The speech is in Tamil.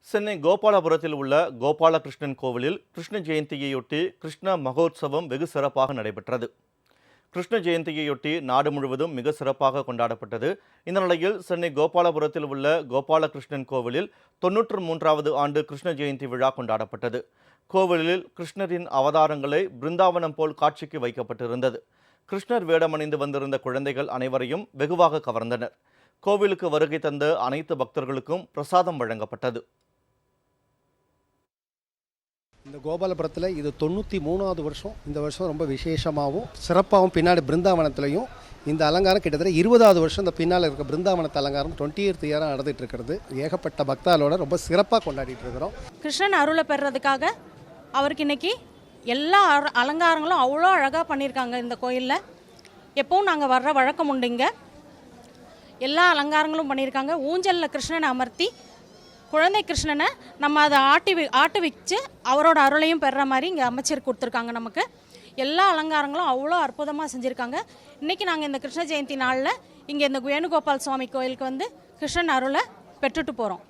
சென்னை கோபாலபுரத்தில் உள்ள கோபாலகிருஷ்ணன் கோவிலில் கிருஷ்ண ஜெயந்தியையொட்டி கிருஷ்ண மகோத்சவம் வெகு சிறப்பாக நடைபெற்றது. கிருஷ்ண ஜெயந்தியையொட்டி நாடு முழுவதும் மிக சிறப்பாக கொண்டாடப்பட்டது. இந்த நிலையில் சென்னை கோபாலபுரத்தில் உள்ள கோபாலகிருஷ்ணன் கோவிலில் 93வது ஆண்டு கிருஷ்ண ஜெயந்தி விழா கொண்டாடப்பட்டது. கோவிலில் கிருஷ்ணரின் அவதாரங்களை பிருந்தாவனம் போல் காட்சிக்கு வைக்கப்பட்டிருந்தது. கிருஷ்ணர் வேடமணிந்து வந்திருந்த குழந்தைகள் அனைவரையும் வெகுவாக கவர்ந்தனர். கோவிலுக்கு வருகை தந்த அனைத்து பக்தர்களுக்கும் பிரசாதம் வழங்கப்பட்டது. இந்த கோபாலபுரத்தில் இது 93வது வருஷம். இந்த வருஷம் ரொம்ப விசேஷமாகவும் சிறப்பாகவும் பின்னாடி பிருந்தாவனத்திலையும் இந்த அலங்காரம் கிட்டத்தட்ட 20வது வருஷம் இந்த பின்னால் இருக்க பிருந்தாவனத்து அலங்காரம் 20th இயராக நடந்துட்டு இருக்கிறது. ஏகப்பட்ட பக்தாலோட ரொம்ப சிறப்பாக கொண்டாடிட்டு இருக்கிறோம். கிருஷ்ணன் அருளை பெறதுக்காக அவருக்கு இன்னைக்கு எல்லா அலங்காரங்களும் அவ்வளோ அழகாக பண்ணியிருக்காங்க. இந்த கோயிலில் எப்பவும் நாங்கள் வர்ற வழக்கம் உண்டுங்க. எல்லா அலங்காரங்களும் பண்ணியிருக்காங்க. ஊஞ்சலில் கிருஷ்ணனை அமர்த்தி குழந்தை கிருஷ்ணனை நம்ம அதை ஆட்டி வச்சு அவரோட அருளையும் பெறுற மாதிரி இங்கே அமைச்சர் கொடுத்துருக்காங்க. நமக்கு எல்லா அலங்காரங்களும் அவ்வளோ அற்புதமாக செஞ்சுருக்காங்க. இன்றைக்கி நாங்கள் இந்த கிருஷ்ண ஜெயந்தி நாளில் இங்கே இந்த வேணுகோபால் சுவாமி கோயிலுக்கு வந்து கிருஷ்ணன் அருளை பெற்றுட்டு போகிறோம்.